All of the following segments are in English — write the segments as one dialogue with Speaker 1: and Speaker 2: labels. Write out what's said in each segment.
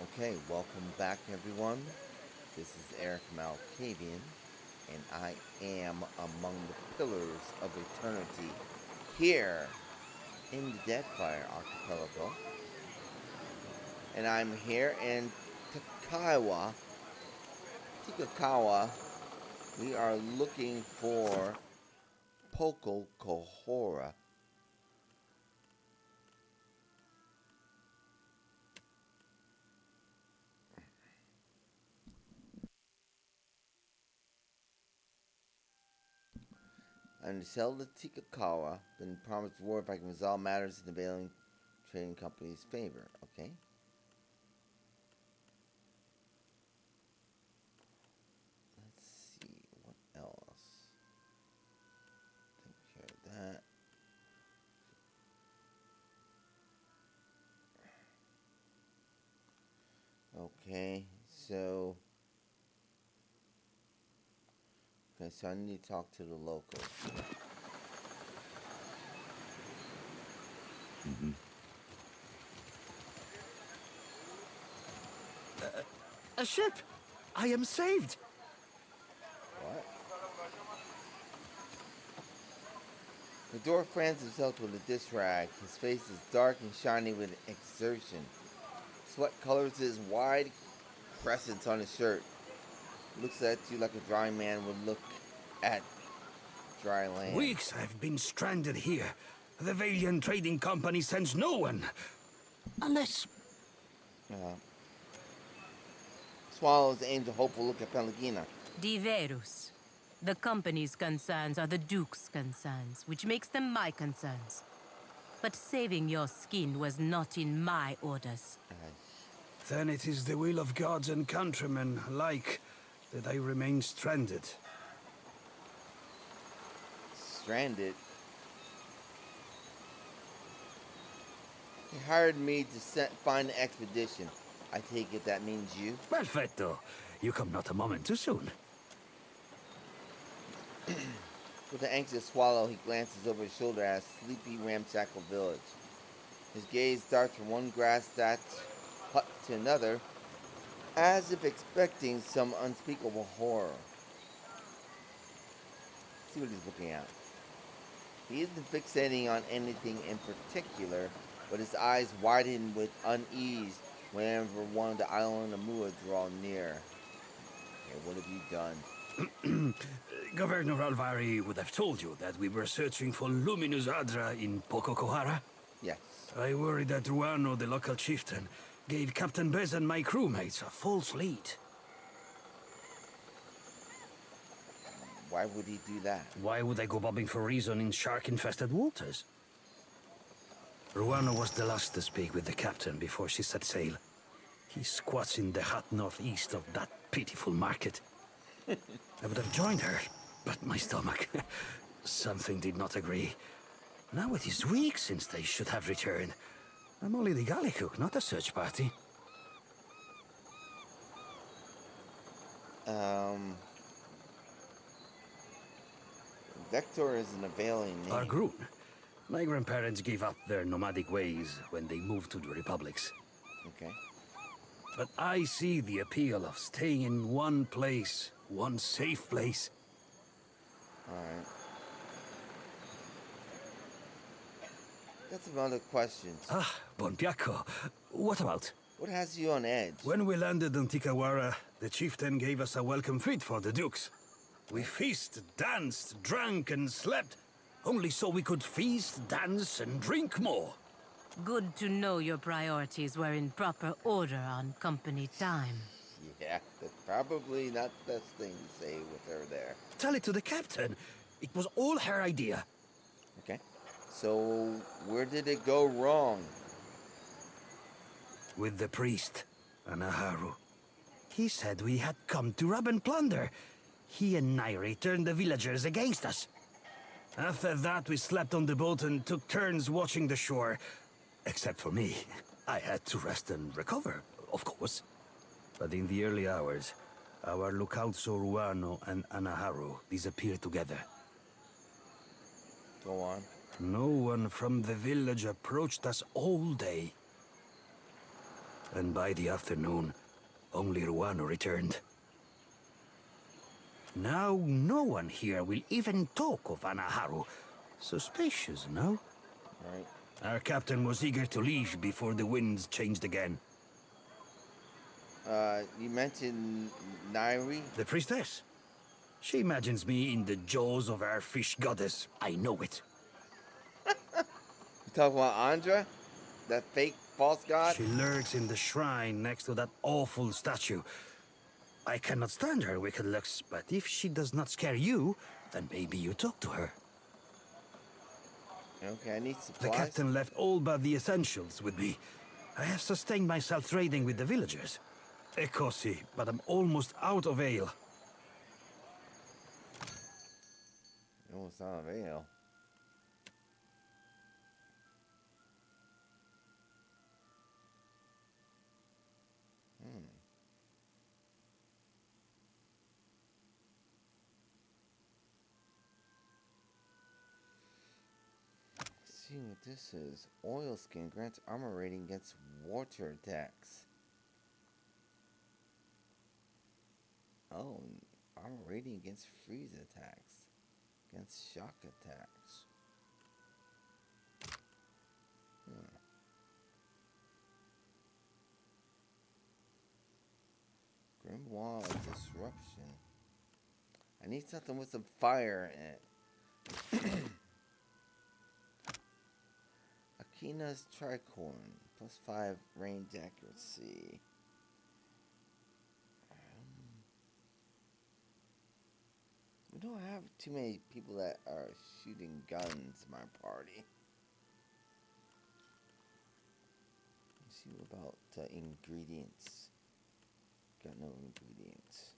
Speaker 1: Okay, welcome back everyone. This is Erik Malkavian, and I am among the pillars of eternity here in the Deadfire archipelago. And I'm here in Takawa, Tikakawa. We are looking for Poko Kohora. I'm to sell to Tikakawa, been promised reward if I can resolve matters in the Veiling Trading Company's favor. Okay. Let's see what else. Take care of that. Okay, so I need to talk to the locals.
Speaker 2: A ship! I am saved!
Speaker 1: What? The dwarf fans himself with a dish rag. His face is dark and shiny with exertion. Sweat colors his wide crescents on his shirt. Looks at you like a dry man would look at dry land.
Speaker 2: Weeks I've been stranded here. The Valiant Trading Company sends no one. Unless...
Speaker 1: Swallows aims a hopeful look at Pelagina.
Speaker 3: Diverus. The company's concerns are the Duke's concerns, which makes them my concerns. But saving your skin was not in my orders.
Speaker 2: Then it is the will of gods and countrymen alike that I remain stranded.
Speaker 1: Stranded? He hired me to find an expedition. I take it that means you?
Speaker 2: Perfetto. You come not a moment too soon.
Speaker 1: With an anxious swallow, he glances over his shoulder at a sleepy, ramshackle village. His gaze darts from one grass-thatched hut to another, as if expecting some unspeakable horror. See what he's looking at. He isn't fixating on anything in particular, but his eyes widen with unease whenever one of the island of Mua draw near. Okay, what have you done?
Speaker 2: Governor Alvari would have told you that we were searching for Luminous Adra in Pococohara.
Speaker 1: Yes.
Speaker 2: I worry that Ruano, the local chieftain, gave Captain Bez and my crewmates a false lead.
Speaker 1: Why would he do that?
Speaker 2: Why would I go bobbing for reason in shark-infested waters? Ruano was the last to speak with the captain before she set sail. He squats in the hot northeast of that pitiful market. I would have joined her, but my stomach... something did not agree. Now it is weeks since they should have returned. I'm only the galley cook, not a search party.
Speaker 1: Vector is an availing name.
Speaker 2: Argrun. My grandparents gave up their nomadic ways when they moved to the republics.
Speaker 1: Okay.
Speaker 2: But I see the appeal of staying in one place, one safe place.
Speaker 1: Alright. Got some other questions.
Speaker 2: Ah, Bon Piacco. What about?
Speaker 1: What has you on edge?
Speaker 2: When we landed on Tikawara, the chieftain gave us a welcome feast for the dukes. We feasted, danced, drank, and slept, only so we could feast, dance, and drink more.
Speaker 3: Good to know your priorities were in proper order on company time.
Speaker 1: Yeah, that's probably not the best thing to say with her there.
Speaker 2: Tell it to the captain. It was all her idea.
Speaker 1: Okay. So, where did it go wrong?
Speaker 2: With the priest, Anaharu. He said we had come to rob and plunder. He and Nairi turned the villagers against us. After that, we slept on the boat and took turns watching the shore. Except for me. I had to rest and recover, of course. But in the early hours, our lookout saw Ruano and Anaharu disappear together.
Speaker 1: Go on.
Speaker 2: No one from the village approached us all day. And by the afternoon, only Ruano returned. Now no one here will even talk of Anaharu. Suspicious, no?
Speaker 1: Right.
Speaker 2: Our captain was eager to leave before the winds changed again.
Speaker 1: You mentioned Nairi?
Speaker 2: The priestess? She imagines me in the jaws of our fish goddess. I know it.
Speaker 1: You talking about Andra? That fake false god?
Speaker 2: She lurks in the shrine next to that awful statue. I cannot stand her wicked looks, but if she does not scare you, then maybe you talk to her.
Speaker 1: Okay, I need
Speaker 2: The
Speaker 1: supplies.
Speaker 2: captain left all but the essentials with me. I have sustained myself trading with the villagers. Ekosi, but I'm almost out of ale.
Speaker 1: Oh, it's not avail. Let's see what this is. Oil skin grants armor rating against water attacks. Oh, armor rating against freeze attacks. Against shock attacks. Grim Wall of Disruption. I need something with some fire in it. Akina's Tricorn. +5 range accuracy. We don't have too many people that are shooting guns in my party. Let's see what about ingredients. Got no ingredients.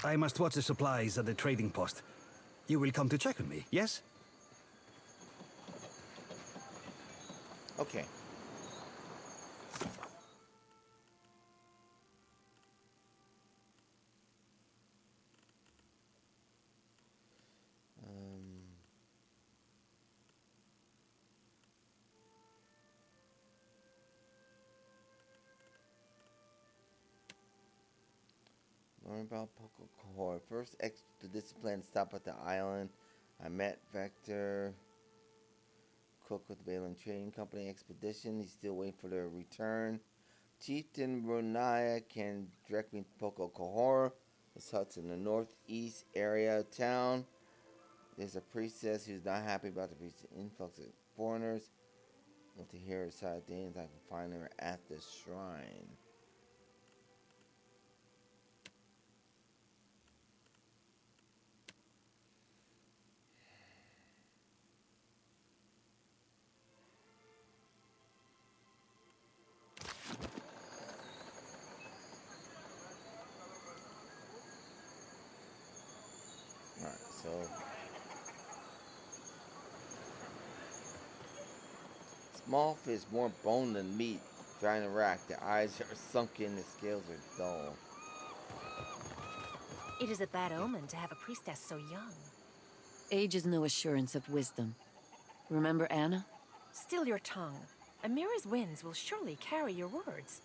Speaker 2: I must watch the supplies at the trading post. You will come to check on me, yes?
Speaker 1: Okay. Learn about Poco Cohort. First expedition plan stop at the island. I met Vector Cook with the Balin Trading Company expedition. He's still waiting for their return. Chieftain Ronaya can direct me to Poco Cohort. This hut's in the northeast area of town. There's a priestess who's not happy about the recent influx of foreigners. Want to hear her side of things? I can find her at the shrine. Alright, so small fish, more bone than meat. Drying the rack. The eyes are sunken, the scales are dull.
Speaker 4: It is a bad omen to have a priestess so young.
Speaker 5: Age is no assurance of wisdom. Remember Anna?
Speaker 4: Still your tongue. Amira's winds will surely carry your words.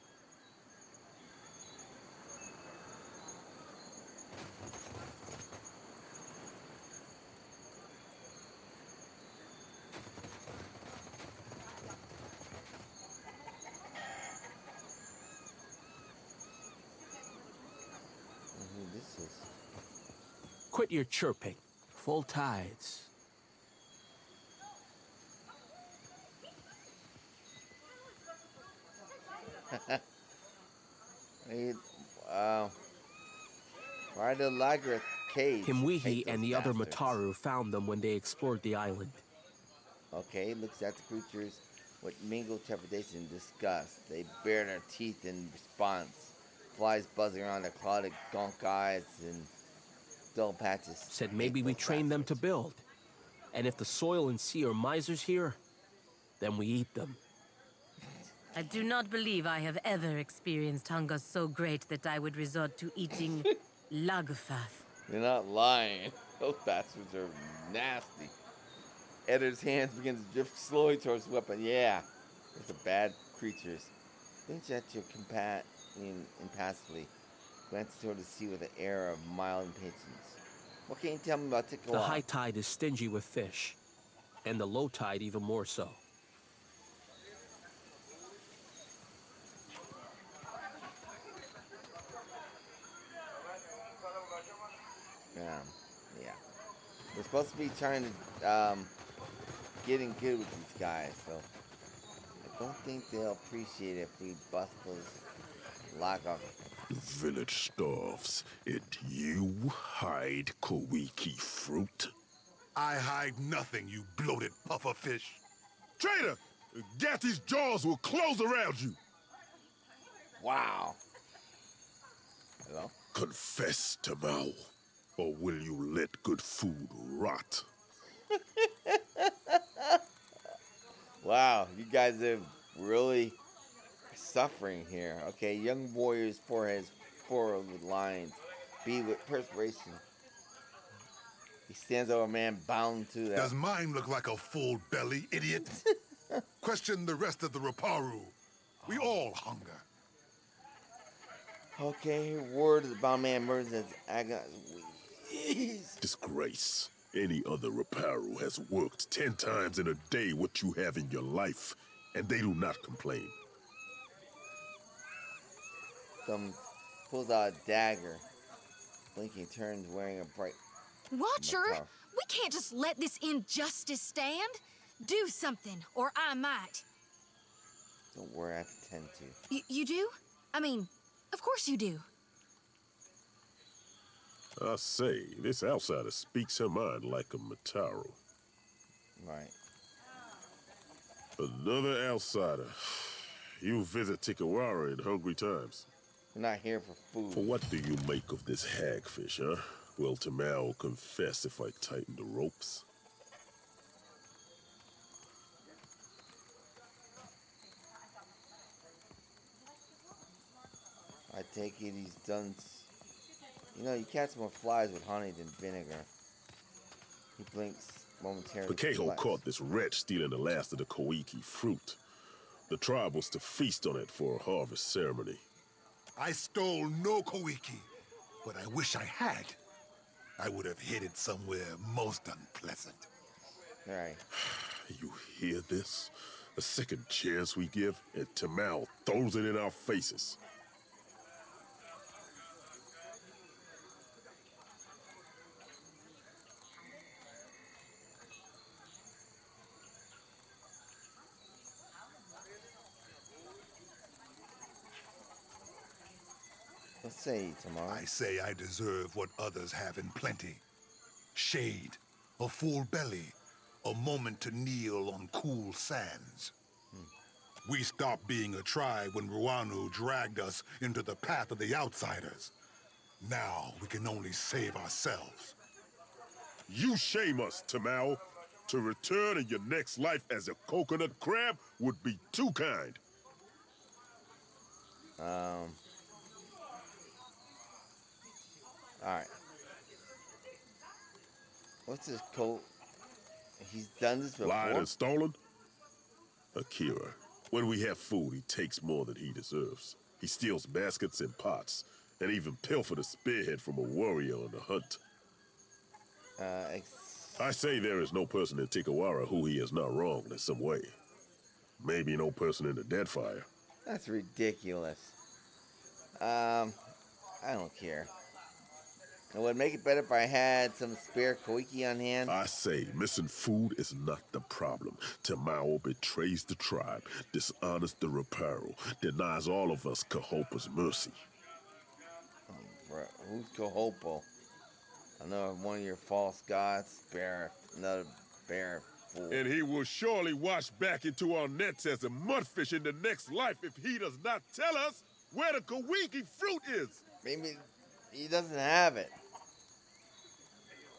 Speaker 1: Who this is?
Speaker 6: Quit your chirping. Full tides.
Speaker 1: Hey, why the Lagrath cage?
Speaker 6: Himwihi
Speaker 1: Hate
Speaker 6: and
Speaker 1: those
Speaker 6: the other
Speaker 1: bastards.
Speaker 6: Mataru found them when they explored the island.
Speaker 1: Okay, looks at the creatures with mingled trepidation and disgust. They bare their teeth in response. Flies buzzing around their clouded gunk eyes and dull patches.
Speaker 6: Said maybe we
Speaker 1: Faithful
Speaker 6: train them to
Speaker 1: bastards.
Speaker 6: build. And if the soil and sea are misers here, then we eat them.
Speaker 3: I do not believe I have ever experienced hunger so great that I would resort to eating lagfath.
Speaker 1: You're not lying. Those bastards are nasty. Eddar's hands begin to drift slowly towards the weapon. Yeah, those are bad creatures. Think at your companion impassively, glancing toward the sea with an air of mild impatience. What can you tell me about
Speaker 6: The
Speaker 1: Tikawara?
Speaker 6: high tide is stingy with fish, and the low tide even more so.
Speaker 1: Yeah. We're supposed to be trying to getting good with these guys, so I don't think they'll appreciate it if we bust those lock off.
Speaker 7: The village starves, and you hide Kowiki fruit?
Speaker 8: I hide nothing, you bloated pufferfish. Traitor! Gatty's jaws will close around you!
Speaker 1: Wow. Hello?
Speaker 7: Confess, Tamao, or will you let good food rot?
Speaker 1: Wow, you guys are really suffering here. Okay, young warrior's forehead furrowed with lines, beaded with perspiration. He stands over a man bound to that.
Speaker 8: Does mine look like a full belly, idiot? Question the rest of the Raparu. We all hunger.
Speaker 1: Okay, word of the bound man murders as agonize.
Speaker 7: Disgrace. Any other Raparu has worked 10 times in a day what you have in your life, and they do not complain.
Speaker 1: Some pulls out a dagger. Blinking turns wearing a bright
Speaker 9: Watcher,
Speaker 1: Macaw.
Speaker 9: we can't just let this injustice stand. Do something, or I might.
Speaker 1: Don't worry, I pretend to.
Speaker 9: You do? I mean, of course you do.
Speaker 7: I say, this outsider speaks her mind like a Mataru.
Speaker 1: Right.
Speaker 7: Another outsider. You visit Tikawara in hungry times.
Speaker 1: We're not here for food.
Speaker 7: For what do you make of this hagfish, huh? Will Tamao confess if I tighten the ropes?
Speaker 1: I take it he's done. You know, you catch more flies with honey than vinegar. He blinks momentarily.
Speaker 7: Pakeho caught this wretch stealing the last of the Koiki fruit. The tribe was to feast on it for a harvest ceremony.
Speaker 8: I stole no Kowiki, but I wish I had. I would have hid it somewhere most unpleasant.
Speaker 1: Alright.
Speaker 7: You hear this? A second chance we give, and Tamao throws it in our faces.
Speaker 1: Let's say tomorrow.
Speaker 8: I say I deserve what others have in plenty. Shade, a full belly, a moment to kneel on cool sands. We stopped being a tribe when Ruanu dragged us into the path of the outsiders. Now we can only save ourselves.
Speaker 7: You shame us, Tamao. To return in your next life as a coconut crab would be too kind.
Speaker 1: Alright. What's this coat? He's done this before?
Speaker 7: Lied and stolen? Akira, when we have food, he takes more than he deserves. He steals baskets and pots, and even pilfered a spearhead from a warrior on the hunt. I say there is no person in Tikawara who he has not wronged in some way. Maybe no person in the Deadfire.
Speaker 1: That's ridiculous. I don't care. It would make it better if I had some spare Koiki on hand.
Speaker 7: I say, missing food is not the problem. Tamao betrays the tribe, dishonors the Raparu, denies all of us Kahopa's mercy.
Speaker 1: Oh, bro. Who's Kohopo? Another one of your false gods? Another bear fool.
Speaker 7: And he will surely wash back into our nets as a mudfish in the next life if he does not tell us where the Kowiki fruit is.
Speaker 1: Maybe he doesn't have it.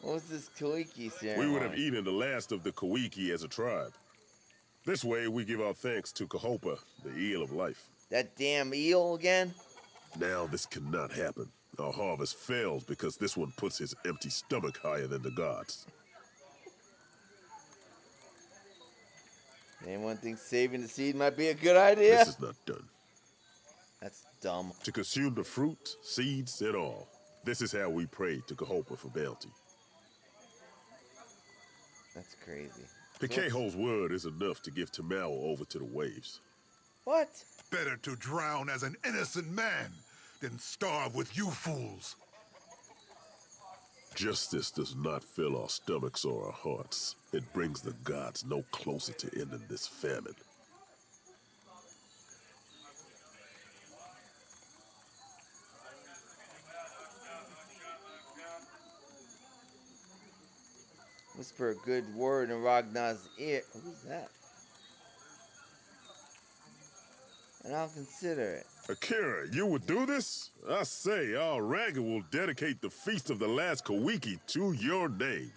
Speaker 1: What's this Koiki
Speaker 7: We
Speaker 1: ceremony?
Speaker 7: would have eaten the last of the Kawiki as a tribe. This way, we give our thanks to Kahopa, the eel of life.
Speaker 1: That damn eel again?
Speaker 7: Now this cannot happen. Our harvest fails because this one puts his empty stomach higher than the gods.
Speaker 1: Anyone think saving the seed might be a good idea?
Speaker 7: This is not done.
Speaker 1: That's dumb.
Speaker 7: To consume the fruit, seeds, and all. This is how we pray to Kahopa for bounty.
Speaker 1: That's crazy.
Speaker 7: Pikeho's word is enough to give Tamao over to the waves.
Speaker 1: What?
Speaker 8: Better to drown as an innocent man than starve with you fools.
Speaker 7: Justice does not fill our stomachs or our hearts. It brings the gods no closer to ending this famine.
Speaker 1: Whisper a good word in Ragnar's ear. Who's that? And I'll consider it.
Speaker 7: Akira, you would do this? I say, our Raga will dedicate the Feast of the Last Kawiki to your name.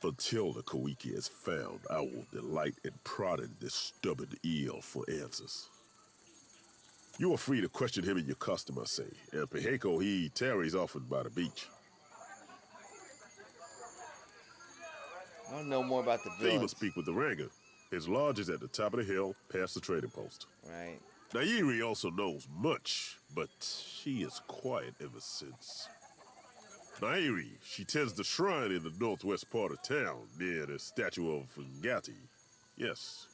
Speaker 7: Until the Kawiki is found, I will delight in prodding this stubborn eel for answers. You are free to question him in your custom, I say, and Piheko he tarries often by the beach.
Speaker 1: I want to know more about the
Speaker 7: Then you
Speaker 1: village.
Speaker 7: must speak with the Raga. His lodge is at the top of the hill, past the trading post.
Speaker 1: Right.
Speaker 7: Nairi also knows much, but she is quiet ever since. Nairi, she tends the shrine in the northwest part of town, near the statue of Ngati. Yes.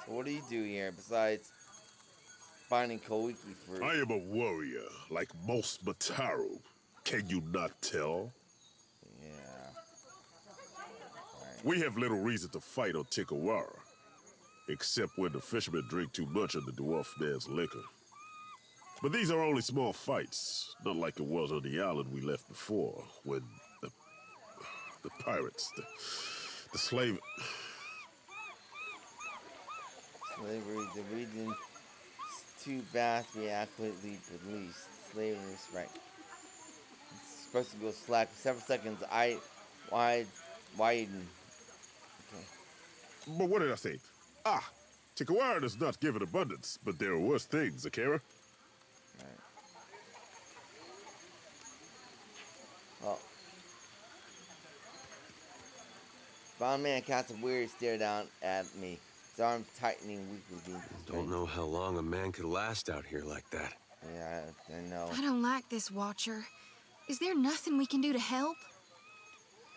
Speaker 1: So what do you do here besides finding Koiki fruit?
Speaker 7: I am a warrior, like most Mataru. Can you not tell?
Speaker 1: Yeah. Right.
Speaker 7: We have little reason to fight on Tikawara, except when the fishermen drink too much of the dwarf man's liquor. But these are only small fights, not like it was on the island we left before, when the pirates, the slave...
Speaker 1: Slavery, the region is too vastly adequately released. Slavery is right. It's supposed to go slack for 7 seconds. Widen. Okay.
Speaker 7: But what did I say? Ah, Tikawara does not give an abundance, but there are worse things, Akira.
Speaker 1: Right. Oh. Brown man casts a weary stare down at me. His arms tightening weakly.
Speaker 10: Don't know how long a man could last out here like that.
Speaker 1: Yeah, I know.
Speaker 9: I don't like this, Watcher. Is there nothing we can do to help?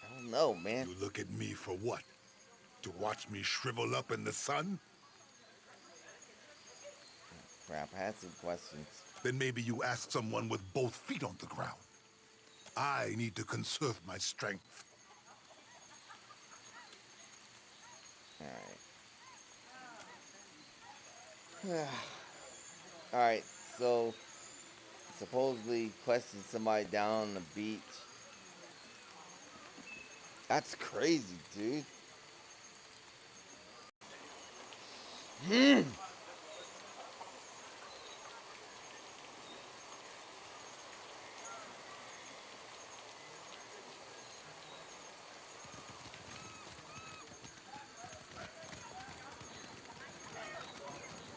Speaker 1: I don't know, man.
Speaker 8: You look at me for what? To watch me shrivel up in the sun?
Speaker 1: Crap, I had some questions.
Speaker 8: Then maybe you ask someone with both feet on the ground. I need to conserve my strength.
Speaker 1: Alright. Alright, so supposedly questioned somebody down on the beach. That's crazy, dude.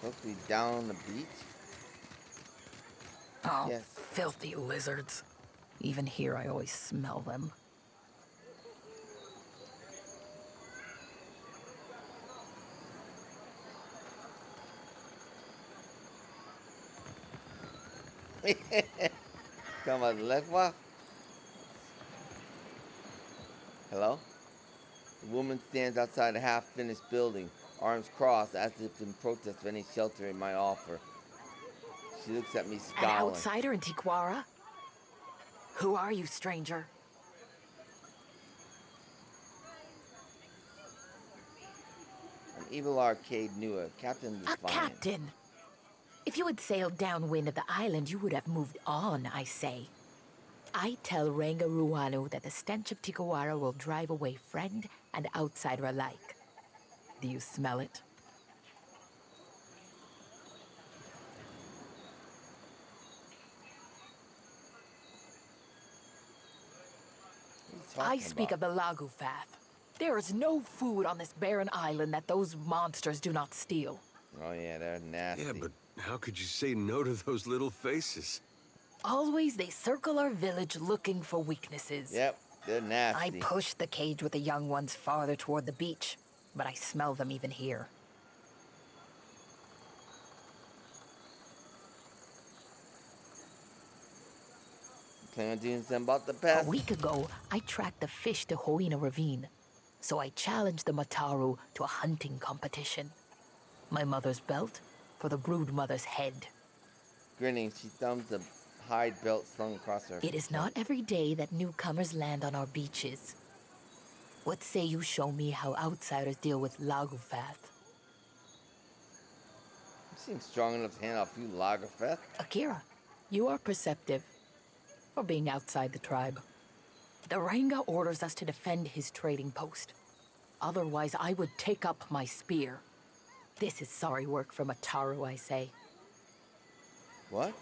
Speaker 1: Supposed to be down on the beach?
Speaker 4: Oh,
Speaker 1: Yes.
Speaker 4: filthy lizards. Even here, I always smell them.
Speaker 1: Come on, left walk. Hello? The woman stands outside a half-finished building, arms crossed as if in protest of any shelter it might offer. She looks at me
Speaker 4: An
Speaker 1: scowling.
Speaker 4: outsider in Tiquara? Who are you, stranger?
Speaker 1: An evil arcade newer, Captain
Speaker 4: A
Speaker 1: Defiant.
Speaker 4: captain! If you had sailed downwind of the island, you would have moved on, I say. I tell Ranga Ruano that the stench of Tikawara will drive away friend and outsider alike. Do you smell it?
Speaker 1: What are you talking
Speaker 4: I speak
Speaker 1: about?
Speaker 4: of the Lagufath. There is no food on this barren island that those monsters do not steal.
Speaker 1: Oh yeah, they're nasty.
Speaker 10: Yeah, but how could you say no to those little faces?
Speaker 4: Always they circle our village looking for weaknesses.
Speaker 1: Yep, they're nasty.
Speaker 4: I push the cage with the young ones farther toward the beach, but I smell them even here.
Speaker 1: Plan on doing something about the
Speaker 4: A
Speaker 1: pest?
Speaker 4: week ago, I tracked the fish to Hoina Ravine, so I challenged the Mataru to a hunting competition. My mother's belt for the brood mother's head.
Speaker 1: Grinning, she thumbs the hide belt slung across her.
Speaker 4: It is not every day that newcomers land on our beaches. What say you show me how outsiders deal with Lagufath?
Speaker 1: You seem strong enough to handle a few Lagerfeth.
Speaker 4: Akira, you are perceptive for being outside the tribe. The Ranga orders us to defend his trading post. Otherwise, I would take up my spear. This is sorry work for Mataru, I say.
Speaker 1: What?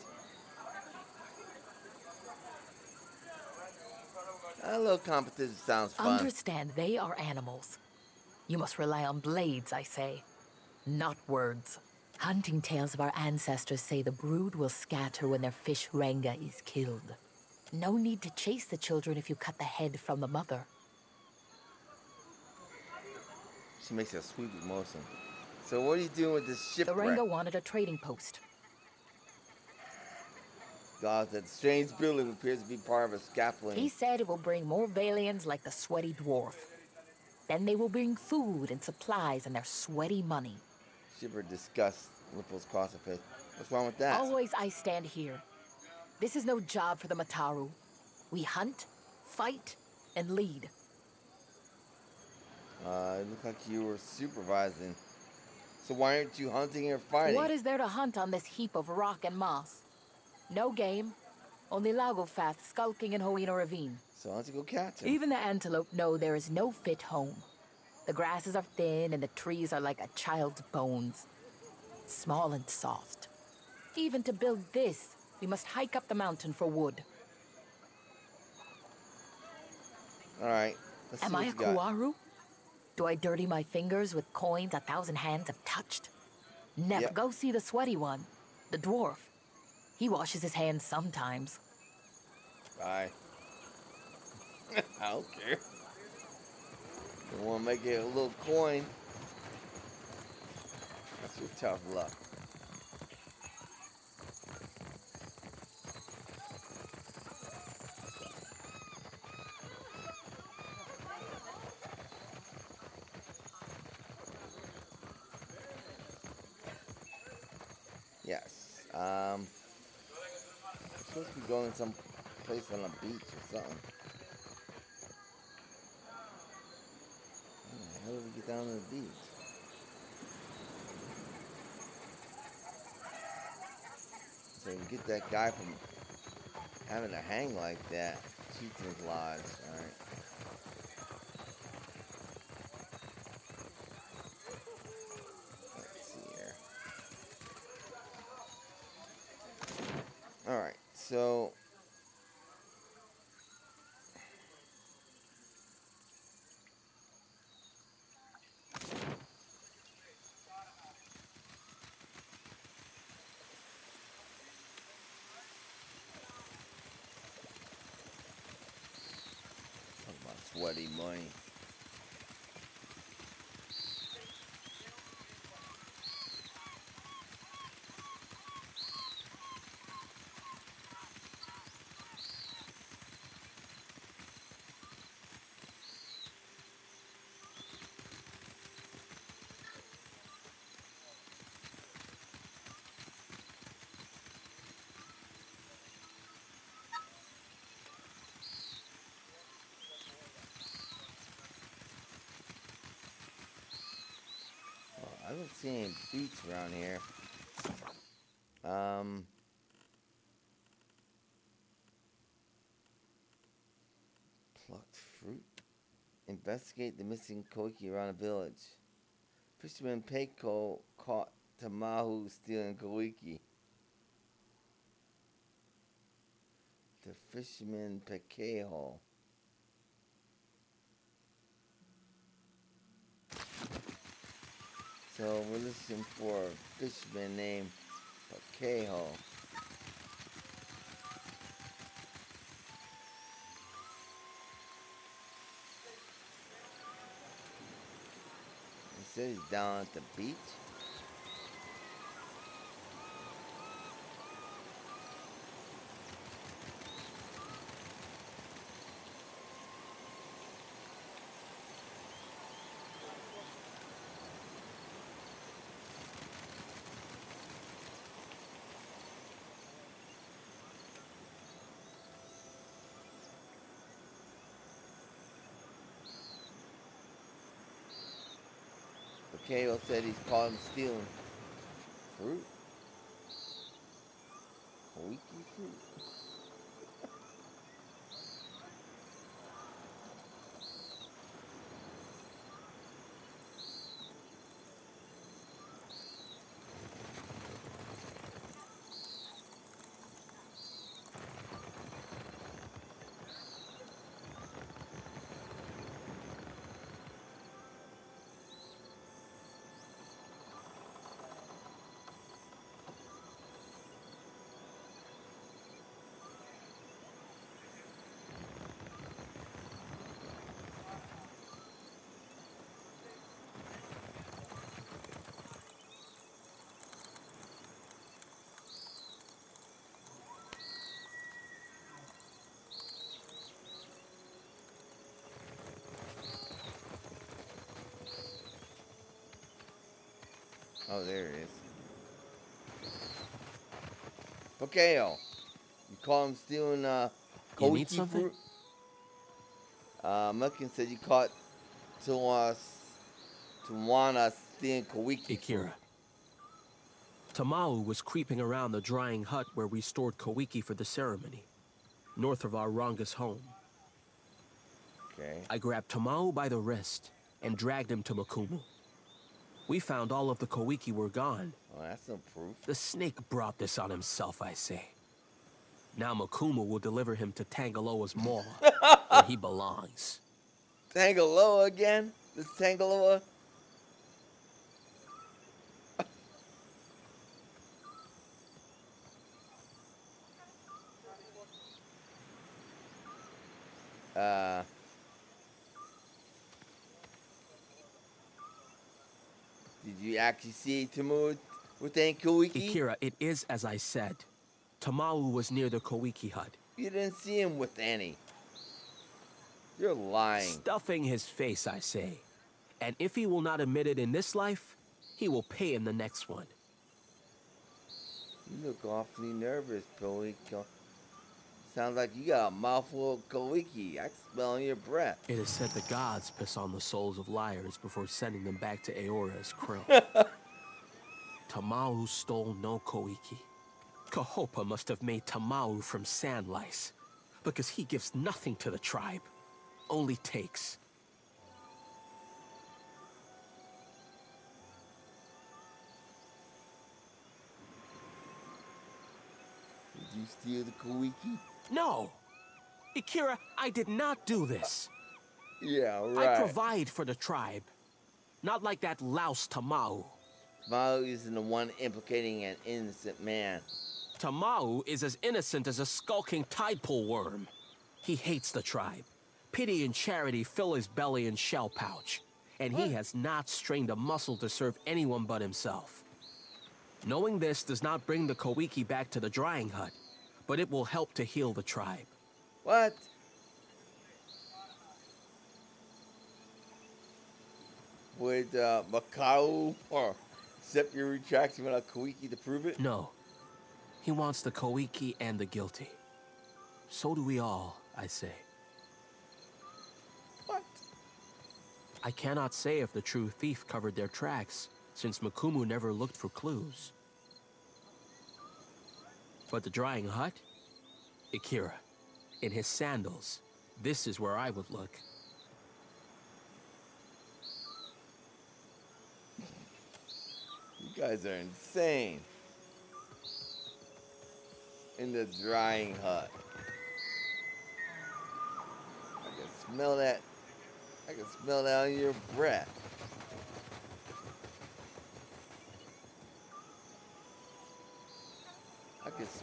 Speaker 1: A little competition sounds fun.
Speaker 4: Understand, they are animals. You must rely on blades, I say, not words. Hunting tales of our ancestors say the brood will scatter when their fish Ranga is killed. No need to chase the children if you cut the head from the mother.
Speaker 1: She makes a sweeping motion. So what are you doing with this
Speaker 4: The
Speaker 1: shipwreck?
Speaker 4: Ranga wanted a trading post.
Speaker 1: God, that strange building appears to be part of a scaffolding.
Speaker 4: He said it will bring more Valians like the sweaty dwarf. Then they will bring food and supplies and their sweaty money.
Speaker 1: Shiver disgust ripples across her face. What's wrong with that?
Speaker 4: Always I stand here. This is no job for the Mataru. We hunt, fight, and lead.
Speaker 1: It looked like you were supervising. So why aren't you hunting or fighting?
Speaker 4: What is there to hunt on this heap of rock and moss? No game. Only Lagofath skulking in Hoina Ravine.
Speaker 1: So why don't you go catch him?
Speaker 4: Even the antelope know there is no fit home. The grasses are thin and the trees are like a child's bones. Small and soft. Even to build this, we must hike up the mountain for wood.
Speaker 1: Alright, let's see
Speaker 4: Am
Speaker 1: what
Speaker 4: I a
Speaker 1: you got.
Speaker 4: Kuaru? Do I dirty my fingers with coins 1,000 hands have touched? Never.
Speaker 1: Yep.
Speaker 4: Go see the sweaty one, the dwarf. He washes his hands sometimes.
Speaker 1: Bye. I don't care. You want to make it a little coin? That's your tough luck. Yes. Supposed to be going some place on a beach or something. How do we get down to the beach? So we can get that guy from having to hang like that. Chieftain's Lodge, alright. Let's see here. Alright, so talk about sweaty money. I don't see any beach around here. Plucked fruit. Investigate the missing koiki around the village. Fisherman Peiko caught Tamahu stealing koiki. The fisherman Pekeho. So we're listening for a fisherman named Paquejo. He said he's down at the beach. Paquejo said he's caught him stealing fruit. Kawiki fruit. Oh, there it is. Paquejo, you caught him stealing
Speaker 6: You need
Speaker 1: Kawiki
Speaker 6: something?
Speaker 1: fruit? Milkin said you caught Tawana stealing Kawiki
Speaker 6: Akira.
Speaker 1: fruit.
Speaker 6: Tamau was creeping around the drying hut where we stored Kawiki for the ceremony, north of our Ranga's home.
Speaker 1: Okay.
Speaker 6: I grabbed Tamau by the wrist and dragged him to Makumu. We found all of the Kawiki were gone.
Speaker 1: Oh, that's no proof.
Speaker 6: The snake brought this on himself, I say. Now Makumu will deliver him to Tangaloa's maw, where he belongs.
Speaker 1: Tangaloa again? This Tangaloa? Did you actually see Tamu with the Kawiki?
Speaker 6: Akira, it is as I said. Tamau was near the Kawiki hut.
Speaker 1: You didn't see him with any. You're lying.
Speaker 6: Stuffing his face, I say. And if he will not admit it in this life, he will pay in the next one.
Speaker 1: You look awfully nervous, Kawiki. Sounds like you got a mouthful of Kawiki. I can smell in your breath.
Speaker 6: It is said the gods piss on the souls of liars before sending them back to Aora as krill. Tamau stole no Koiki. Kahopa must have made Tamau from sand lice, because he gives nothing to the tribe, only takes.
Speaker 1: Did you steal the Kawiki?
Speaker 6: No! Akira, I did not do this.
Speaker 1: Yeah, right.
Speaker 6: I provide for the tribe. Not like that louse Tamau.
Speaker 1: Tamau isn't the one implicating an innocent man.
Speaker 6: Tamau is as innocent as a skulking tadpole worm. He hates the tribe. Pity and charity fill his belly and shell pouch. And he has not strained a muscle to serve anyone but himself. Knowing this does not bring the Kawiki back to the drying hut, but it will help to heal the tribe.
Speaker 1: What? Would Makau or accept your retraction without Kawiki to prove it?
Speaker 6: No. He wants the Kawiki and the guilty. So do we all, I say.
Speaker 1: What?
Speaker 6: I cannot say if the true thief covered their tracks, since Makumu never looked for clues. But the drying hut? Akira, in his sandals, this is where I would look.
Speaker 1: You guys are insane. In the drying hut. I can smell that. I can smell that on your breath.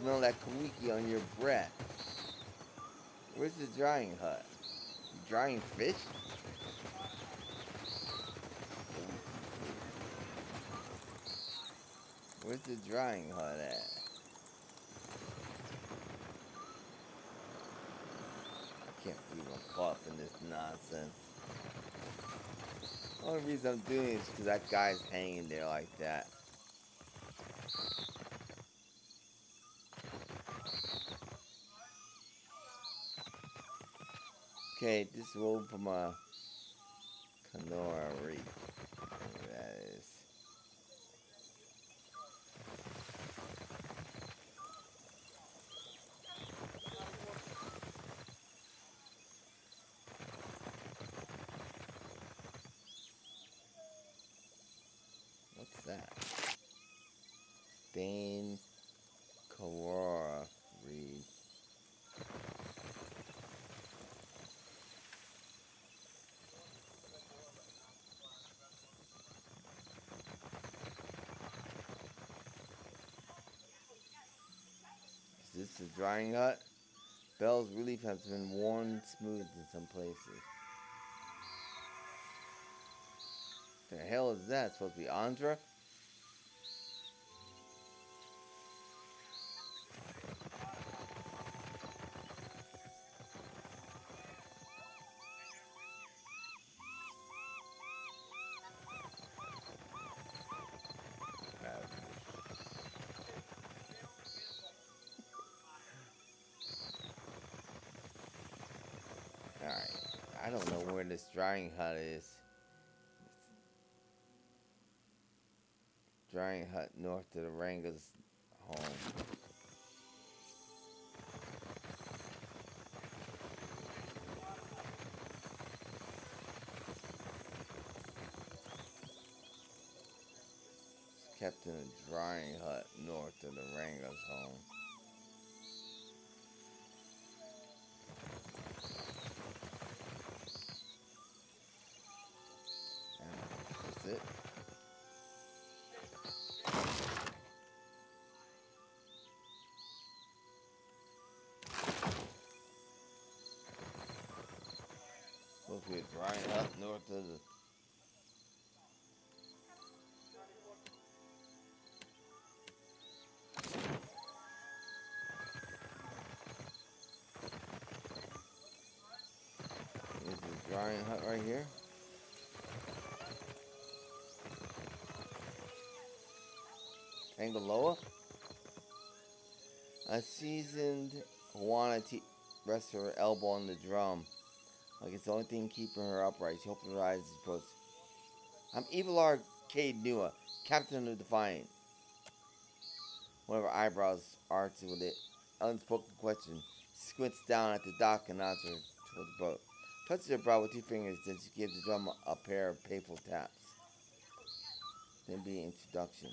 Speaker 1: Smell that kawiki on your breath. Where's the drying hut? You drying fish? Where's the drying hut at? I can't believe I'm caught up in this nonsense. The only reason I'm doing it is because that guy's hanging there like that. Okay, this road from a Canora Reef. Whatever that is. What's that? Dane Canora Reef. Is this the drying hut? Bell's relief has been worn smooth in some places. The hell is that? Supposed to be Andra? Alright. I don't know where this drying hut is. Drying hut north of the Ranga's home. It's kept in a drying hut north of the Ranga's home. That's it. Supposed to be a drying hut north of the... Is the drying hut right here? Tangaloa? A seasoned Juana rests her elbow on the drum, like it's the only thing keeping her upright. She opens her eyes and approaches. I'm Evil Arcade Nua, Captain of Defiant. One of her eyebrows arches with an unspoken question. She squints down at the dock and nods her toward the boat. Touches her brow with 2 fingers, then she gives the drum a pair of playful taps. Then be an introduction.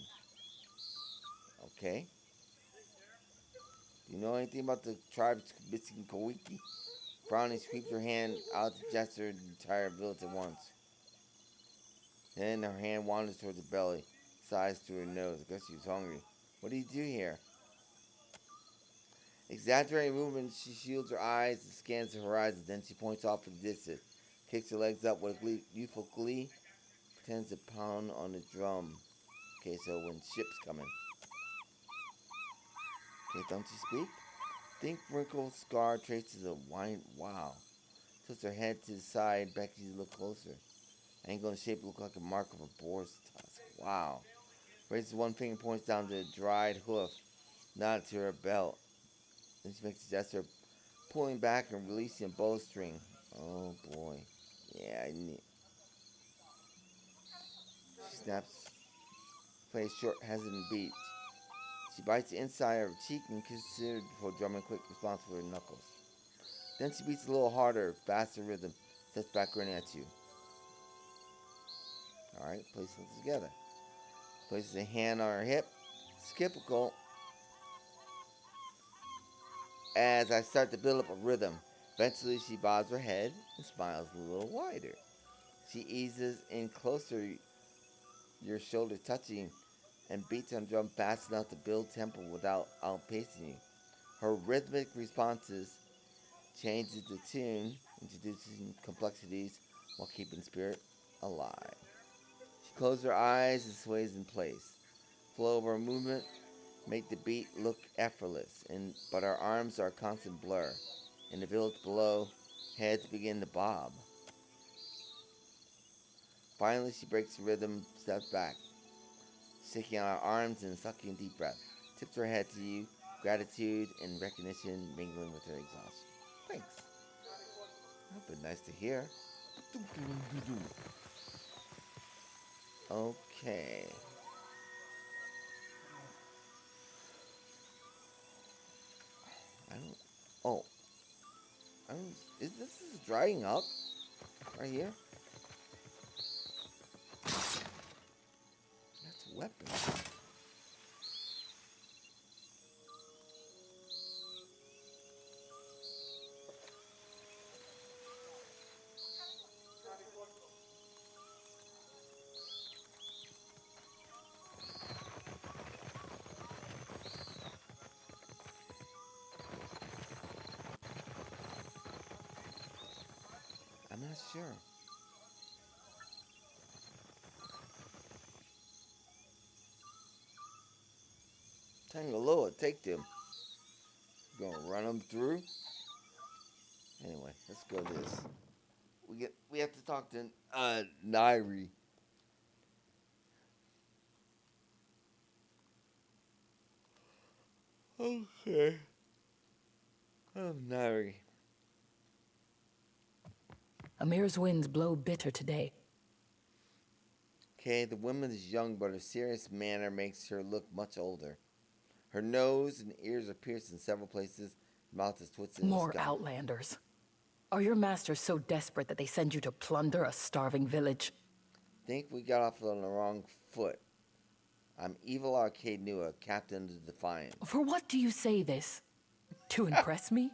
Speaker 1: Okay. Do you know anything about the tribe's missing Kawiki? Brownie sweeps her hand out to gesture the entire village at once. Then her hand wanders towards the belly, sighs through her nose. I guess she was hungry. What do you do here? Exaggerating movements, she shields her eyes and scans the horizon. Then she points off in the distance, kicks her legs up with youthful glee, pretends to pound on the drum. Okay, so when ships come in. Okay, don't you speak? Think wrinkled scar traces of wine. Wow. Tilts her head to the side, beckons you to look closer. Angle and shape look like a mark of a boar's tusk. Wow. Raises one finger, points down to a dried hoof, nods to her belt. Then she makes a gesture, pulling back and releasing a bowstring. Oh boy. Yeah, I need. She snaps, plays short, hesitant beat. She bites the inside of her cheek and kisses before drumming a quick response with her knuckles. Then she beats a little harder, faster rhythm, steps back grinning at you. Alright, place them together. Places a hand on her hip. Skipical. As I start to build up a rhythm, eventually she bows her head and smiles a little wider. She eases in closer, your shoulder touching, and beats on drum fast enough to build tempo without outpacing you. Her rhythmic responses changes the tune, introducing complexities while keeping spirit alive. She closes her eyes and sways in place. Flow of her movement make the beat look effortless, but her arms are a constant blur. In the village below, heads begin to bob. Finally, she breaks the rhythm, steps back, sticking out her arms and sucking a deep breath. Tips her head to you, gratitude and recognition mingling with her exhaustion. Thanks. That'd be nice to hear. Okay. I don't. Oh. I don't. Is this drying up? Right here? That's a weapon. I'm not sure. Tangaloa, take them. Gonna run them through. Anyway, let's go this. We have to talk to Nairi. Okay. Oh, Nairi.
Speaker 4: Amir's winds blow bitter today.
Speaker 1: Okay, the woman is young, but her serious manner makes her look much older. Her nose and ears are pierced in several places. Mouth is twisted.
Speaker 4: More outlanders. Are your masters so desperate that they send you to plunder a starving village?
Speaker 1: Think we got off on the wrong foot. I'm Evil Arcade Nua, captain of the Defiant.
Speaker 4: For what do you say this? To impress me?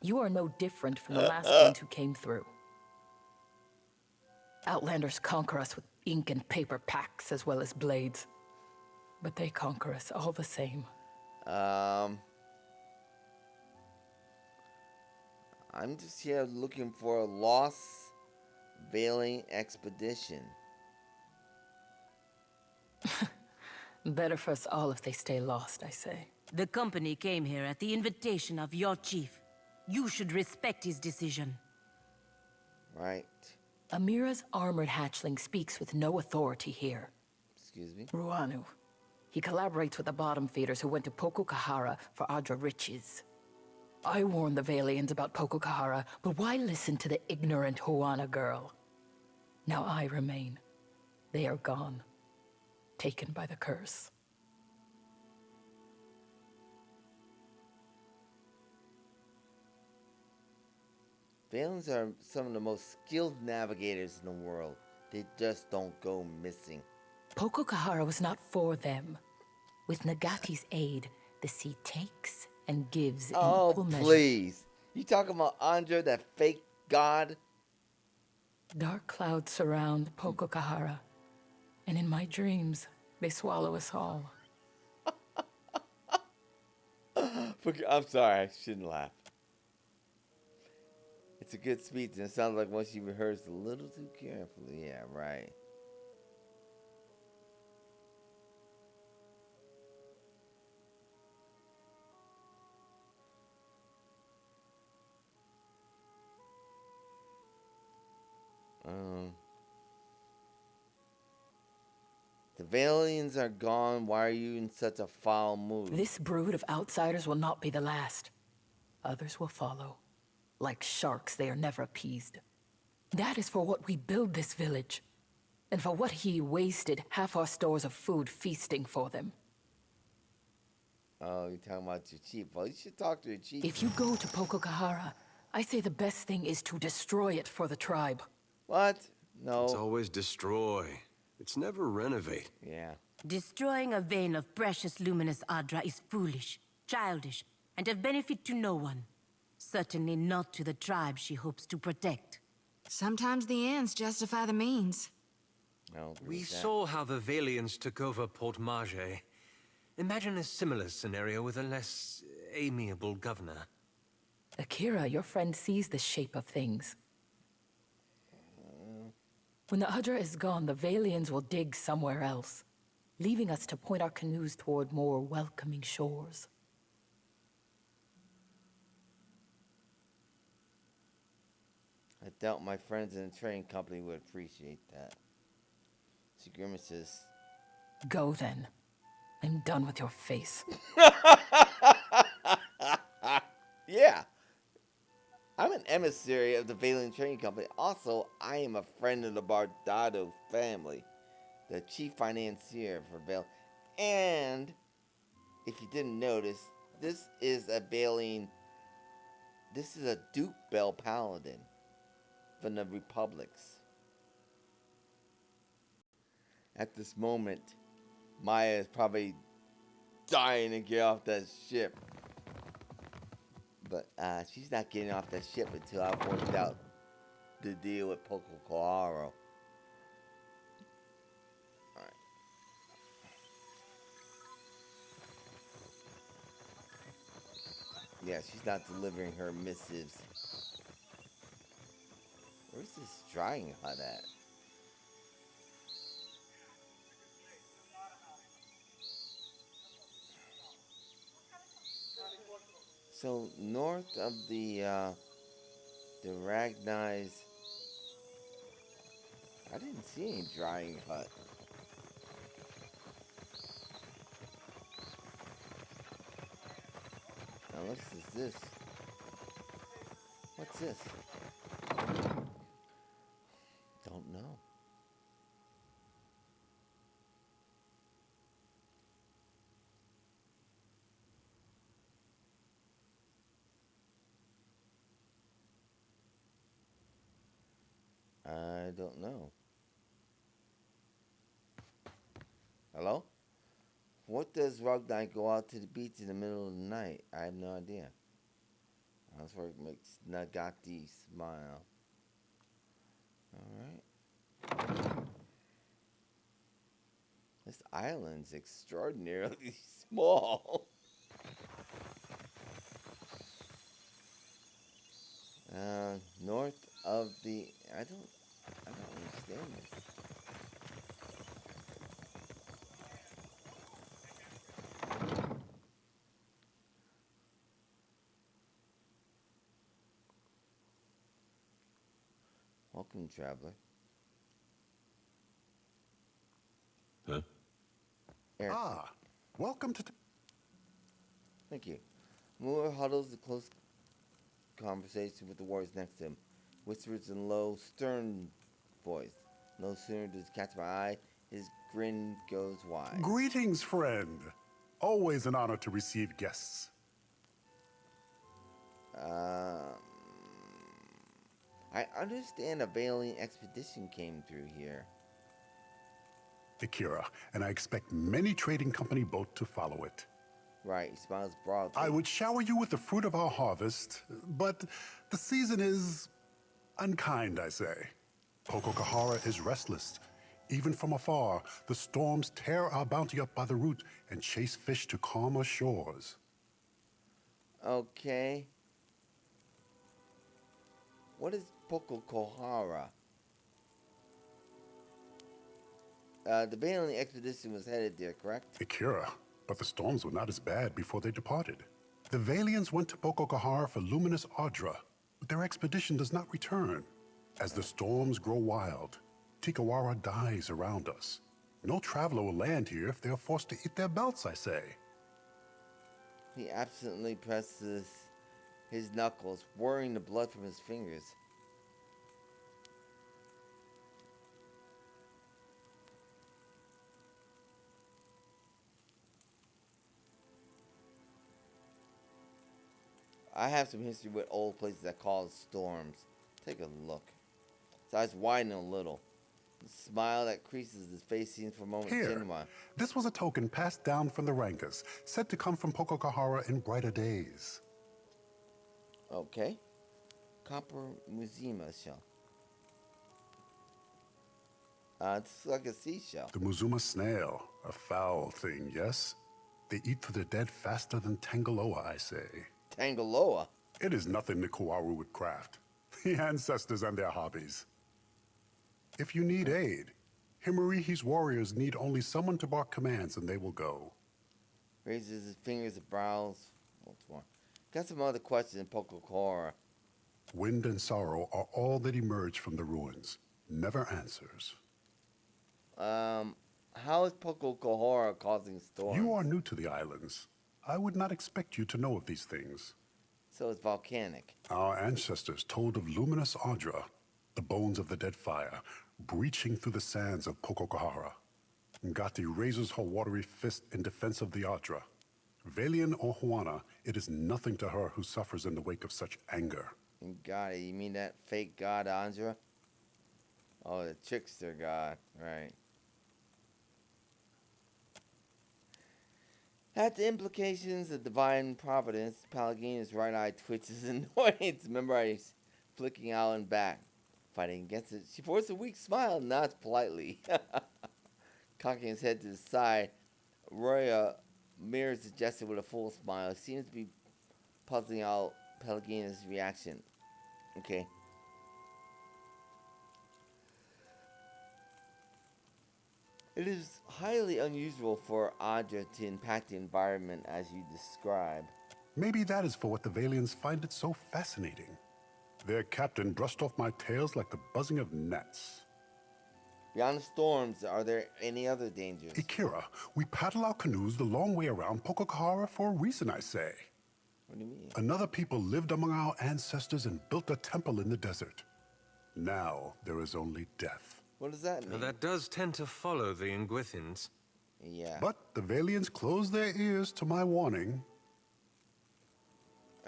Speaker 4: You are no different from the last ones who came through. Outlanders conquer us with ink and paper packs as well as blades. But they conquer us all the same.
Speaker 1: I'm just here looking for a lost veiling expedition.
Speaker 4: Better for us all if they stay lost, I say.
Speaker 3: The company came here at the invitation of your chief. You should respect his decision.
Speaker 1: Right.
Speaker 4: Amira's armored hatchling speaks with no authority here.
Speaker 1: Excuse me?
Speaker 4: Ruanu. He collaborates with the bottom feeders who went to Pokokahara for Adra riches. I warned the Valians about Pokokahara, but why listen to the ignorant Huana girl? Now I remain. They are gone. Taken by the curse.
Speaker 1: Valens are some of the most skilled navigators in the world. They just don't go missing.
Speaker 4: Pokokahara was not for them. With Nagati's aid, the sea takes and gives in equal measure.
Speaker 1: Oh, please. You talking about Andra, that fake god?
Speaker 4: Dark clouds surround Pokokahara, and in my dreams, they swallow us all.
Speaker 1: I'm sorry, I shouldn't laugh. It's a good speech, and it sounds like one she rehearsed a little too carefully. Yeah, right. The Valians are gone. Why are you in such a foul mood?
Speaker 4: This brood of outsiders will not be the last. Others will follow. Like sharks, they are never appeased. That is for what we build this village. And for what he wasted half our stores of food feasting for them.
Speaker 1: Oh, you're talking about your chief. Well, you should talk to your chief.
Speaker 4: If you go to Pokokahara, I say the best thing is to destroy it for the tribe.
Speaker 1: What? No.
Speaker 10: It's always destroy. It's never renovate.
Speaker 1: Yeah.
Speaker 3: Destroying a vein of precious luminous Adra is foolish, childish, and of benefit to no one. Certainly not to the tribe she hopes to protect.
Speaker 9: Sometimes the ends justify the means.
Speaker 11: We saw how the Valians took over Port Marge. Imagine a similar scenario with a less amiable governor.
Speaker 4: Akira, your friend sees the shape of things. When the Hydra is gone, the Valians will dig somewhere else, leaving us to point our canoes toward more welcoming shores.
Speaker 1: I doubt my friends in the trading company would appreciate that. She grimaces.
Speaker 4: Go then. I'm done with your face.
Speaker 1: Yeah. I'm an emissary of the Valiant Trading Company. Also, I am a friend of the Bardado family, the chief financier for Vale. And, if you didn't notice, this is a Duke Bell Paladin from the Republics. At this moment, Maya is probably dying to get off that ship. But she's not getting off that ship until I've worked out the deal with Pococoaro. Alright. Yeah, she's not delivering her missives. Where's this drying hut at? So north of the Ragnai's, I didn't see any drying hut. Unless it's this. What's this? Don't know. I don't know. Hello? What does Ragnai go out to the beach in the middle of the night? I have no idea. Housework makes Nagati smile. Alright. This island's extraordinarily small. North of the... I don't understand this. Welcome, traveler.
Speaker 10: Huh?
Speaker 1: Erik.
Speaker 12: Ah, welcome to...
Speaker 1: Thank you. Moore huddles a close conversation with the warriors next to him. Whispers in low, stern voice. No sooner does he catch my eye, his grin goes wide.
Speaker 12: Greetings, friend. Always an honor to receive guests.
Speaker 1: I understand a Valiant expedition came through here.
Speaker 12: Akira, and I expect many trading company boat to follow it.
Speaker 1: Right, he smiles broadly.
Speaker 12: I would shower you with the fruit of our harvest, but the season is unkind, I say. Pococahara is restless. Even from afar, the storms tear our bounty up by the root and chase fish to calmer shores.
Speaker 1: Okay. What is Pococahara? The Valiant expedition was headed there, correct?
Speaker 12: Akira, but the storms were not as bad before they departed. The Valiants went to Pococahara for luminous Ardra, but their expedition does not return. As the storms grow wild, Tikawara dies around us. No traveler will land here if they are forced to eat their belts, I say.
Speaker 1: He absently presses his knuckles, worrying the blood from his fingers. I have some history with old places that cause storms. Take a look. His eyes widen a little. The smile that creases his face seems for a moment
Speaker 12: Here,
Speaker 1: genuine.
Speaker 12: this was a token passed down from the Rankas, said to come from Pococahara in brighter days.
Speaker 1: Okay. Copper Muzima shell. It's like a seashell.
Speaker 12: The Muzuma snail, a foul thing, yes? They eat for the dead faster than Tangaloa, I say.
Speaker 1: Tangaloa?
Speaker 12: It is nothing the Kawaru would craft. The ancestors and their hobbies. If you need aid, Himarihi's warriors need only someone to bark commands and they will go.
Speaker 1: Raises his fingers and brows. What's more? Got some other questions in Pokokora.
Speaker 12: Wind and sorrow are all that emerge from the ruins. Never answers.
Speaker 1: How is Pokokora causing storms?
Speaker 12: You are new to the islands. I would not expect you to know of these things.
Speaker 1: So it's volcanic.
Speaker 12: Our ancestors told of luminous Audra, the bones of the Deadfire, breaching through the sands of Pokokahara. Ngati raises her watery fist in defense of the Audra. Valian or Huana, it is nothing to her who suffers in the wake of such anger.
Speaker 1: Ngati, you mean that fake god Andra? Oh, the trickster god, right. At the implications of divine providence, Pelagina's right eye twitches in annoyance. Remember, I flicking out and back, fighting against it. She forced a weak smile and nods politely. Cocking his head to the side, Roya mirrors the gesture with a full smile. He seems to be puzzling out Pelagina's reaction. Okay. It is highly unusual for Audra to impact the environment as you describe.
Speaker 12: Maybe that is for what the Valians find it so fascinating. Their captain brushed off my tails like the buzzing of gnats.
Speaker 1: Beyond the storms, are there any other dangers?
Speaker 12: Ikira, we paddle our canoes the long way around Pokokahara for a reason, I say.
Speaker 1: What do you mean?
Speaker 12: Another people lived among our ancestors and built a temple in the desert. Now there is only death.
Speaker 1: What does that mean?
Speaker 11: Now, that does tend to follow the Ingwithins.
Speaker 1: Yeah.
Speaker 12: But the Valians closed their ears to my warning.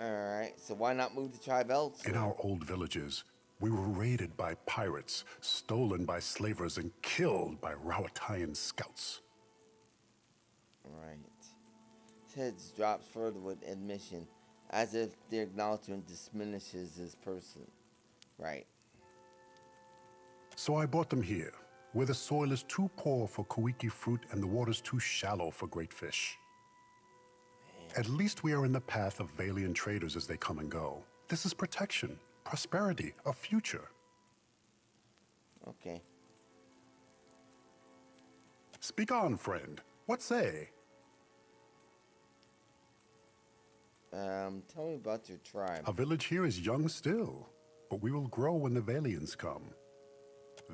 Speaker 1: Alright, so why not move the tribe elsewhere?
Speaker 12: In our old villages, we were raided by pirates, stolen by slavers, and killed by Rawatayan scouts.
Speaker 1: Right. His head drops further with admission, as if the acknowledgement diminishes his person. Right.
Speaker 12: So I brought them here, where the soil is too poor for Kawiki fruit and the water's too shallow for great fish. At least we are in the path of Valian traders as they come and go. This is protection, prosperity, a future.
Speaker 1: Okay.
Speaker 12: Speak on, friend. What say?
Speaker 1: Tell me about your tribe.
Speaker 12: Our village here is young still, but we will grow when the Valians come.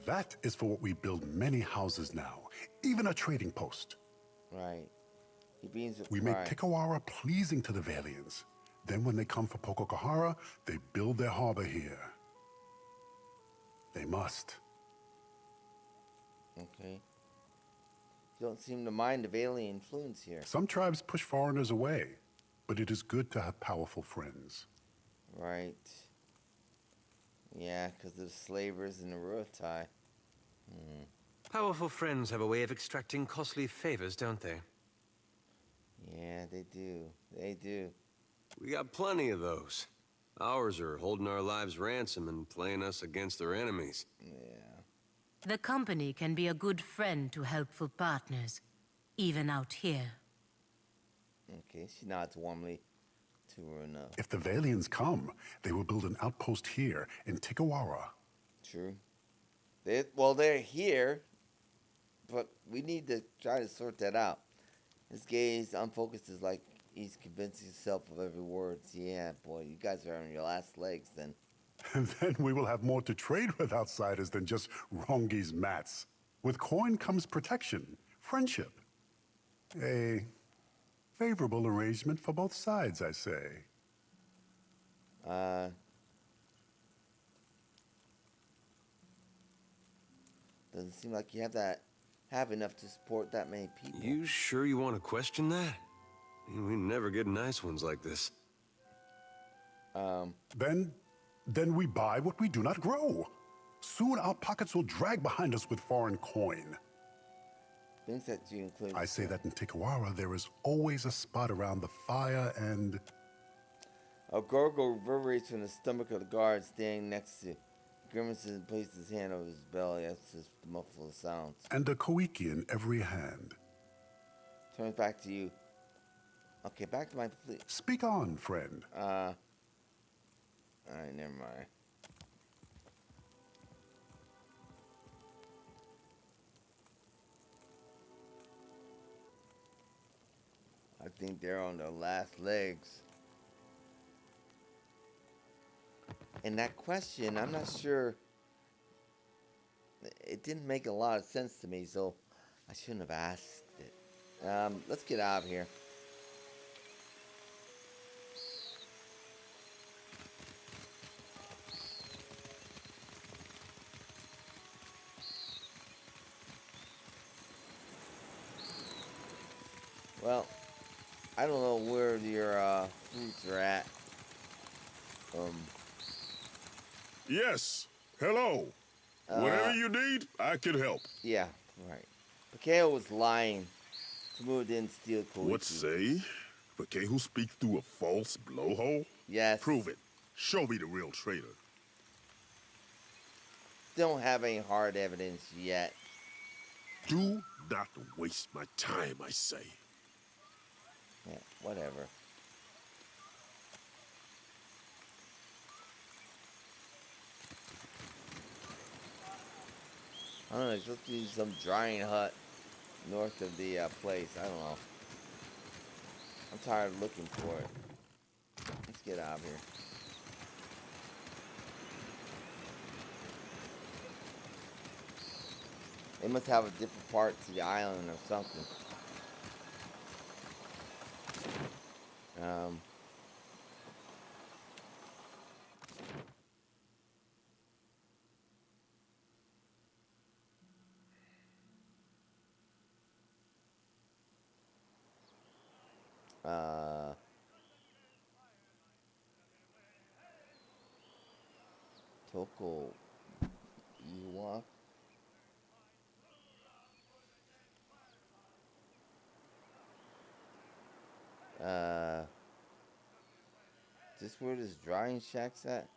Speaker 12: That is for what we build many houses now, even a trading post.
Speaker 1: Right. He beams with
Speaker 12: We
Speaker 1: pride.
Speaker 12: make Tikawara pleasing to the Valians. Then when they come for Pokokahara, they build their harbor here. They must.
Speaker 1: Okay. You don't seem to mind the alien influence here.
Speaker 12: Some tribes push foreigners away, but it is good to have powerful friends.
Speaker 1: Right. Yeah, because of the slavers and the Ruatai.
Speaker 11: Powerful friends have a way of extracting costly favors, don't they?
Speaker 1: Yeah, they do. They do.
Speaker 10: We got plenty of those. Ours are holding our lives ransom and playing us against their enemies.
Speaker 1: Yeah.
Speaker 3: The company can be a good friend to helpful partners, even out here.
Speaker 1: Okay, she nods warmly to her enough.
Speaker 12: If the Valians come, they will build an outpost here in Tikawara.
Speaker 1: True. They're here, but we need to try to sort that out. His gaze unfocused is like he's convincing himself of every word. Yeah, boy, you guys are on your last legs then.
Speaker 12: And then we will have more to trade with outsiders than just Rongi's mats. With coin comes protection, friendship. A favorable arrangement for both sides, I say.
Speaker 1: Doesn't seem like you have enough to support that many people.
Speaker 10: You sure you want to question that? We never get nice ones like this.
Speaker 12: Then we buy what we do not grow. Soon our pockets will drag behind us with foreign coin.
Speaker 1: Things that you include.
Speaker 12: I say that in Tikawara there is always a spot around the fire and...
Speaker 1: A gurgle reverberates from the stomach of the guard standing next to. Grimaces and places his hand over his belly as the muffled sounds.
Speaker 12: And a Koiki in every hand.
Speaker 1: Turns back to you. Okay, back to my fleet.
Speaker 12: Speak on, friend.
Speaker 1: Alright, never mind. I think they're on their last legs. And that question, I'm not sure. It didn't make a lot of sense to me, so I shouldn't have asked it. Let's get out of here. Well, I don't know where your fruits are at.
Speaker 7: Yes. Hello. Whatever you need, I can help.
Speaker 1: Yeah, right. Pakeo was lying. Tamu didn't steal Koichi.
Speaker 7: What say? Vakehu speak through a false blowhole?
Speaker 1: Yes.
Speaker 7: Prove it. Show me the real traitor.
Speaker 1: Don't have any hard evidence yet.
Speaker 7: Do not waste my time, I say.
Speaker 1: Yeah, whatever. I don't know, there's supposed to be some drying hut north of the place. I don't know. I'm tired of looking for it. Let's get out of here. They must have a different part to the island or something. Toko Iwa. Is this where this drying shack's at?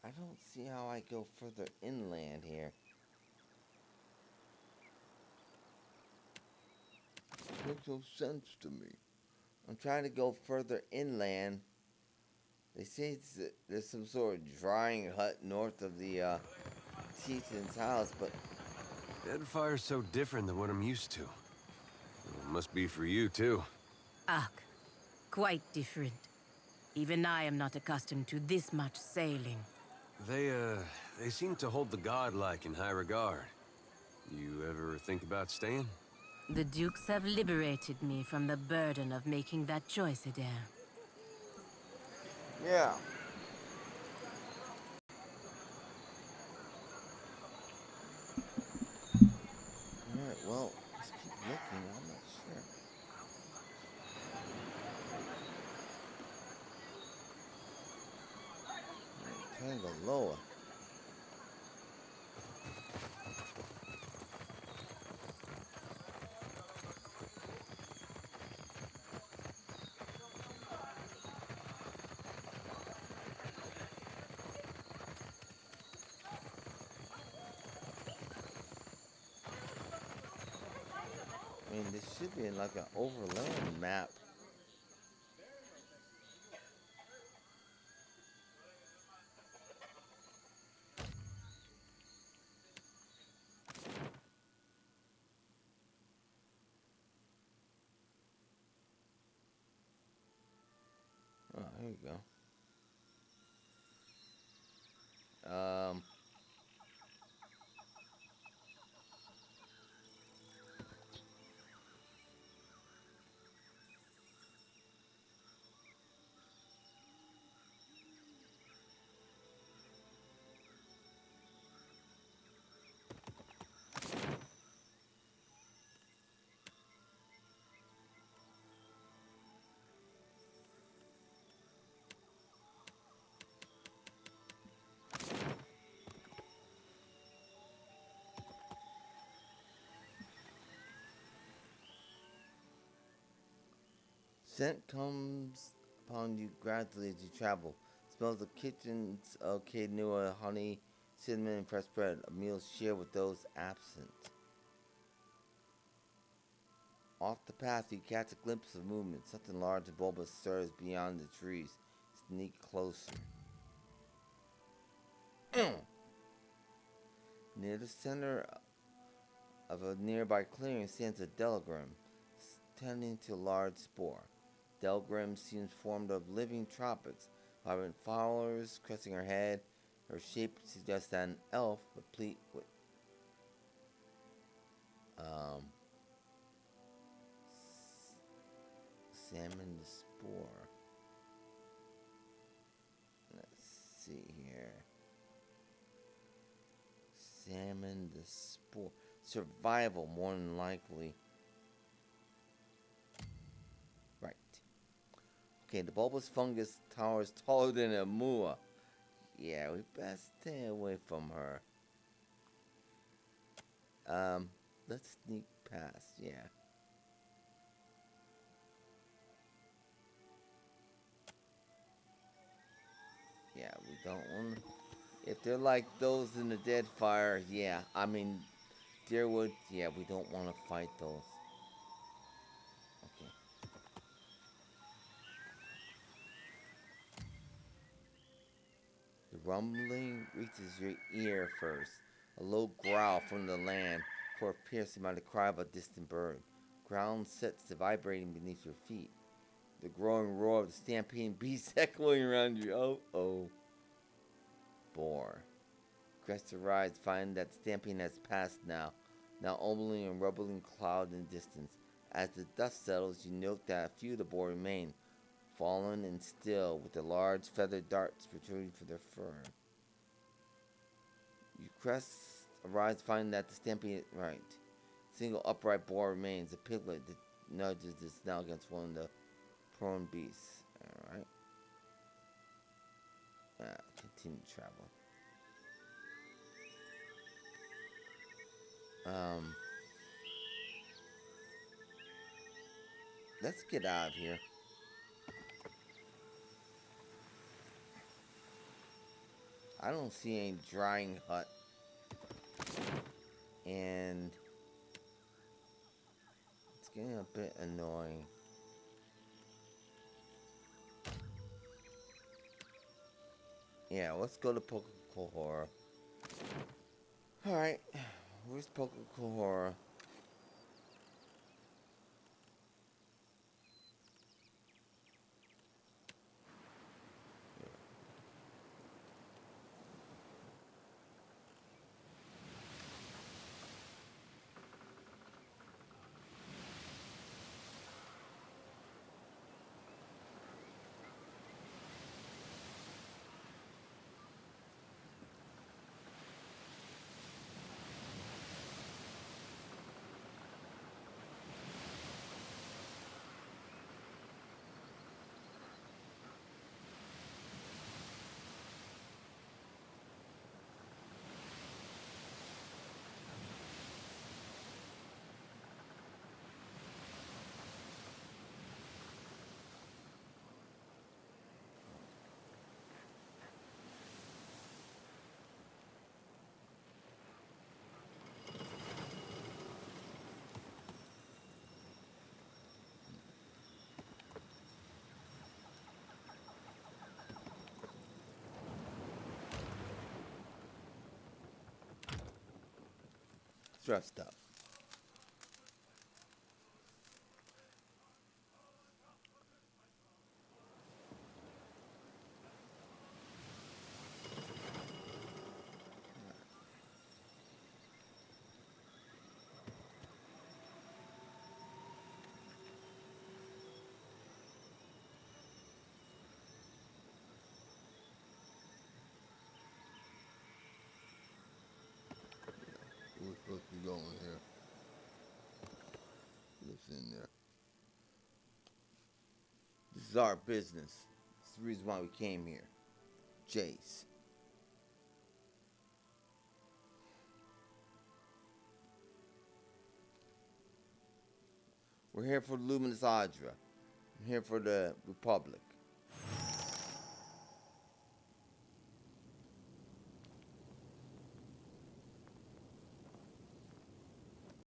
Speaker 1: I don't see how I go further inland here. Makes no sense to me. I'm trying to go further inland. They say there's some sort of drying hut north of the chieftain's house, but
Speaker 10: Deadfire's so different than what I'm used to. It must be for you, too.
Speaker 3: Ah, quite different. Even I am not accustomed to this much sailing.
Speaker 10: They seem to hold the godlike in high regard. You ever think about staying?
Speaker 3: The Dukes have liberated me from the burden of making that choice, Adair.
Speaker 1: yeah. Alright, well, let's keep looking. I'm not sure. Tangaloa. I mean, this should be in like an overland map. There we go. Scent comes upon you gradually as you travel. Smells of kitchens, quinoa, honey, cinnamon, and fresh bread. A meal shared with those absent. Off the path, you catch a glimpse of movement. Something large and bulbous stirs beyond the trees. Sneak closer. Near the center of a nearby clearing stands a Delgrim, tending to a large spore. Delgrim seems formed of living tropics, vibrant flowers cresting her head. Her shape suggests an elf, replete with salmon the spore. Let's see here. Salmon the spore. Survival, more than likely. Right. Okay, the bulbous fungus towers taller than a moa. Yeah, we best stay away from her. Let's sneak past, yeah. Yeah, we don't want to. If they're like those in the Deadfire, yeah. I mean, Deerwood, yeah, we don't want to fight those. Okay. The rumbling reaches your ear first. A low growl from the land, for it piercing by the cry of a distant bird. Ground sets to vibrating beneath your feet. The growing roar of the stampeding beasts echoing around you. Oh, oh. Boar. Crest arrives, find that stamping has passed now. Now only a rumbling cloud in the distance. As the dust settles, you note that a few of the boar remain, fallen and still, with the large feathered darts protruding from their fur. You crest arrives, find that the stamping right. Single upright boar remains, a piglet that nudges the snout against one of the prone beasts. Alright. Continue traveling. Let's get out of here. I don't see any drying hut. And it's getting a bit annoying. Yeah, let's go to Pococohora. Alright, where's Pococohora? Dressed up.
Speaker 13: What's he going here? What's in there?
Speaker 1: This is our business. It's the reason why we came here. Jace. We're here for Luminous Adra. I'm here for the Republic.